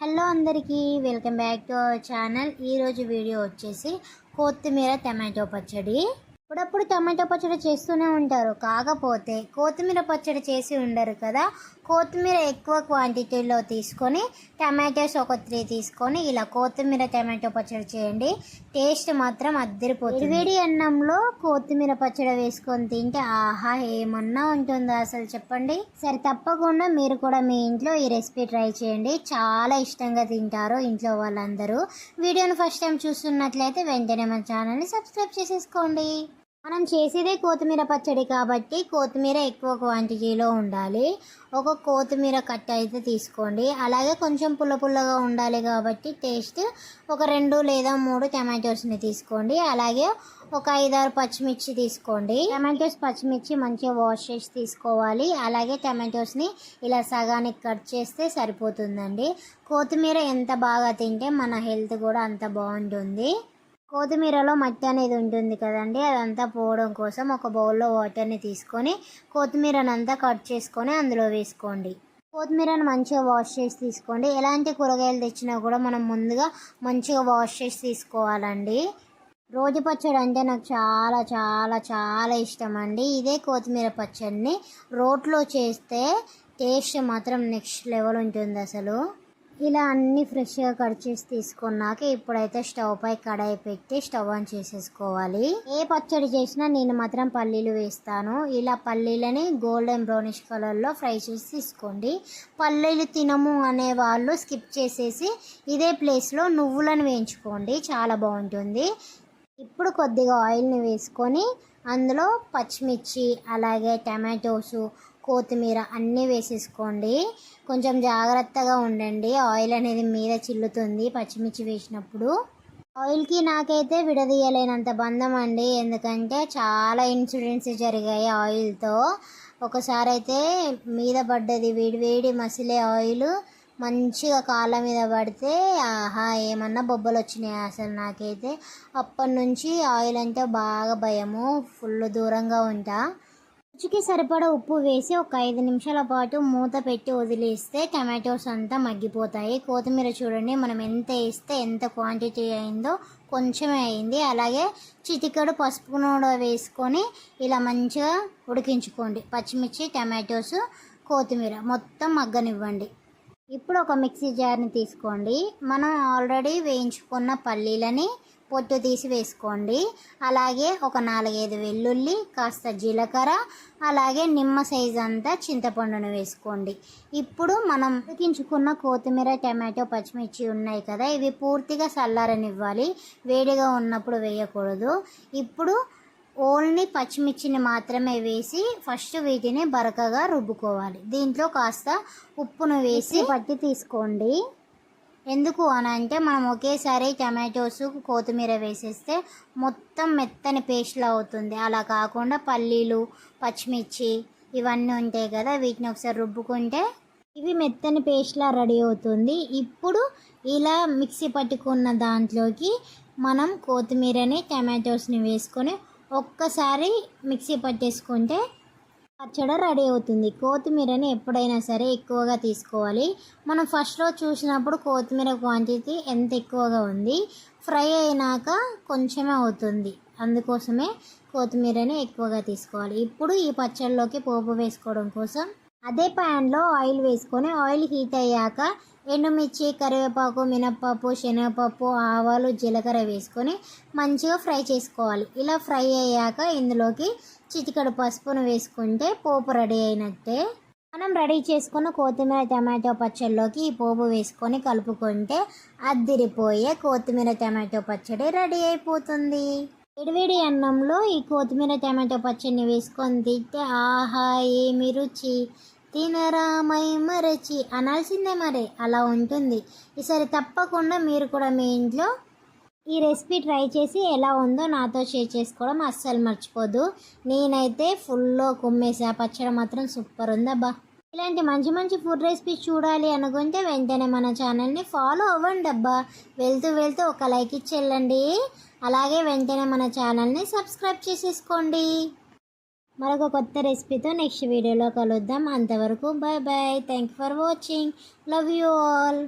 Hello అందరికీ welcome back to our channel. ఈరోజు video వచ్చేసి కొత్తిమీర టమాటో పచ్చడి. అప్పుడప్పుడు టమాటో పచ్చడి చేస్తూనే ఉంటారు, కాకపోతే కొత్తిమీర పచ్చడి చేసి ఉండరు కదా. కొత్తిమీర ఎక్కువ క్వాంటిటీలో తీసుకొని టమాటోస్ ఒక 3 తీసుకొని ఇలా కొత్తిమీర టమాటో పచ్చడి చేయండి. టేస్ట్ మాత్రం అద్దరిపోతుంది. వేడి అన్నంలో కొత్తిమీర పచ్చడి వేసుకొని తింటే ఆహా ఏమన్నా ఉంటుందా అసలు చెప్పండి. సరే తప్పకుండా మీరు కూడా మీ ఇంట్లో ఈ రెసిపీ ట్రై చేయండి, చాలా ఇష్టంగా తింటారు ఇంట్లో వాళ్ళందరూ. వీడియోని ఫస్ట్ టైం చూస్తున్నట్లయితే వెంటనే మన ఛానల్ని సబ్స్క్రైబ్ చేసేసుకోండి. మనం చేసేదే కొత్తిమీర పచ్చడి కాబట్టి కొత్తిమీర ఎక్కువ క్వాంటిటీలో ఉండాలి. ఒక కొత్తిమీర కట్ట అయితే తీసుకోండి. అలాగే కొంచెం పుల్లగా ఉండాలి కాబట్టి టేస్ట్ ఒక 2 లేదా 3 టమాటోస్ని తీసుకోండి. అలాగే ఒక 5-6 పచ్చిమిర్చి తీసుకోండి. టమాటోస్ పచ్చిమిర్చి మంచిగా వాష్ చేసి తీసుకోవాలి. అలాగే టమాటోస్ని ఇలా సగానికి కట్ చేస్తే సరిపోతుందండి. కొత్తిమీర ఎంత బాగా తింటే మన హెల్త్ కూడా అంత బాగుంటుంది. కొత్తిమీరలో మట్టి అనేది ఉంటుంది కదండి, అదంతా పోవడం కోసం ఒక బౌల్లో వాటర్ని తీసుకొని కొత్తిమీరనంతా కట్ చేసుకొని అందులో వేసుకోండి. కొత్తిమీరను మంచిగా వాష్ చేసి తీసుకోండి. ఎలాంటి కూరగాయలు తెచ్చినా కూడా మనం ముందుగా మంచిగా వాష్ చేసి తీసుకోవాలండి. రోజు పచ్చడి అంటే నాకు చాలా చాలా చాలా ఇష్టం అండి. ఇదే కొత్తిమీర పచ్చడిని రోట్లో చేస్తే టేస్ట్ మాత్రం నెక్స్ట్ లెవెల్ ఉంటుంది అసలు. ఇలా అన్నీ ఫ్రెష్గా కట్ చేసి తీసుకున్నాక ఇప్పుడైతే స్టవ్ పై కడాయి పెట్టి స్టవ్ ఆన్ చేసేసుకోవాలి. ఏ పచ్చడి చేసినా నేను మాత్రం పల్లీలు వేస్తాను. ఇలా పల్లీలని గోల్డెన్ బ్రౌనిష్ కలర్లో ఫ్రై చేసి తీసుకోండి. పల్లీలు తినము అనే వాళ్ళు స్కిప్ చేసేసి ఇదే ప్లేస్లో నువ్వులను వేయించుకోండి, చాలా బాగుంటుంది. ఇప్పుడు కొద్దిగా ఆయిల్ని వేసుకొని అందులో పచ్చిమిర్చి అలాగే టమాటోసు కొత్తిమీర అన్నీ వేసేసుకోండి. కొంచెం జాగ్రత్తగా ఉండండి, ఆయిల్ అనేది మీద చిల్లుతుంది పచ్చిమిర్చి వేసినప్పుడు. ఆయిల్కి నాకైతే విడదీయలేనంత బంధం అండి, ఎందుకంటే చాలా ఇన్సిడెంట్స్ జరిగాయి ఆయిల్తో. ఒకసారి అయితే మీద పడ్డది వేడి మసిలే ఆయిల్, మంచిగా కాళ్ళ మీద పడితే ఆహా ఏమన్నా బొబ్బలు వచ్చినాయి అసలు. నాకైతే అప్పటి నుంచి ఆయిల్ అంటే బాగా భయము, ఫుల్ దూరంగా ఉంటా. రుచికి సరిపడా ఉప్పు వేసి ఒక 5 నిమిషాల పాటు మూత పెట్టి వదిలేస్తే టమాటోస్ అంతా మగ్గిపోతాయి. కొత్తిమీర చూడండి, మనం ఎంత వేస్తే ఎంత క్వాంటిటీ అయిందో కొంచెమే అయింది. అలాగే చిటికెడు పసుపు కూడా వేసుకొని ఇలా మంచిగా ఉడికించుకోండి. పచ్చిమిర్చి టమాటోస్ కొత్తిమీర మొత్తం మగ్గనివ్వండి. ఇప్పుడు ఒక మిక్సీ జార్ని తీసుకోండి. మనం ఆల్రెడీ వేయించుకున్న పల్లీలని పొట్టు తీసి వేసుకోండి. అలాగే ఒక 4-5 వెల్లుల్లి, కాస్త జీలకర్ర, అలాగే నిమ్మ సైజ్ అంతా చింతపండును వేసుకోండి. ఇప్పుడు మనం ఉడికించుకున్న కొత్తిమీర టమాటో పచ్చిమిర్చి ఉన్నాయి కదా, ఇవి పూర్తిగా చల్లారనివ్వాలి, వేడిగా ఉన్నప్పుడు వేయకూడదు. ఇప్పుడు ఓన్లీ పచ్చిమిర్చిని మాత్రమే వేసి ఫస్ట్ వీటిని బరకగా రుబ్బుకోవాలి. దీంట్లో కాస్త ఉప్పును వేసి పట్టి తీసుకోండి. ఎందుకు అని అంటే మనం ఒకేసారి టమాటోస్ కొత్తిమీర వేసేస్తే మొత్తం మెత్తని పేస్ట్లా అవుతుంది. అలా కాకుండా పల్లీలు పచ్చిమిర్చి ఇవన్నీ ఉంటాయి కదా, వీటిని ఒకసారి రుబ్బుకుంటే ఇవి మెత్తని పేస్ట్లా రెడీ అవుతుంది. ఇప్పుడు ఇలా మిక్సీ పట్టుకున్న దాంట్లోకి మనం కొత్తిమీరని టమాటోస్ని వేసుకొని ఒక్కసారి మిక్సీ పట్టేసుకుంటే పచ్చడి రెడీ అవుతుంది. కొత్తిమీరని ఎప్పుడైనా సరే ఎక్కువగా తీసుకోవాలి. మనం ఫస్ట్లో చూసినప్పుడు కొత్తిమీర క్వాంటిటీ ఎంత ఎక్కువగా ఉంది, ఫ్రై అయినాక కొంచెమే అవుతుంది, అందుకోసమే కొత్తిమీరని ఎక్కువగా తీసుకోవాలి. ఇప్పుడు ఈ పచ్చడిలోకి పోపు వేసుకోవడం కోసం అదే ప్యాన్లో ఆయిల్ వేసుకొని ఆయిల్ హీట్ అయ్యాక ఎండుమిర్చి, కరివేపాకు, మినప్పప్పు, శనగపప్పు, ఆవాలు, జీలకర్ర వేసుకొని మంచిగా ఫ్రై చేసుకోవాలి. ఇలా ఫ్రై అయ్యాక ఇందులోకి చిటికెడు పసుపును వేసుకుంటే పోపు రెడీ అయినట్టే. మనం రెడీ చేసుకున్న కొత్తిమీర టమాటో పచ్చడిలోకి ఈ పోపు వేసుకొని కలుపుకుంటే అద్దిరిపోయే కొత్తిమీర టమాటో పచ్చడి రెడీ అయిపోతుంది. వేడివేడి అన్నంలో ఈ కొత్తిమీర టమాటో పచ్చడిని వేసుకొని తింటే ఆహా ఏమి రుచి, తినరా మై మరచి అనాల్సిందే, మరి అలా ఉంటుంది. ఈసారి తప్పకుండా మీరు కూడా మీ ఇంట్లో ఈ రెసిపీ ట్రై చేసి ఎలా ఉందో నాతో షేర్ చేసుకోవడం అస్సలు మర్చిపోదు. నేనైతే ఫుల్లో కుమ్మేసా, పచ్చడి మాత్రం సూపర్ ఉందబ్బా. ఇలాంటి మంచి ఫుడ్ రెసిపీస్ చూడాలి అనుకుంటే వెంటనే మన ఛానల్ని ఫాలో అవ్వండి అబ్బా. వెళ్తూ ఒక లైక్ ఇచ్చి వెళ్ళండి. అలాగే వెంటనే మన ఛానల్ని సబ్స్క్రైబ్ చేసేసుకోండి. మరొక కొత్త రెసిపీతో నెక్స్ట్ వీడియోలో కలుద్దాం. అంతవరకు bye. Thank you for watching. Love you all.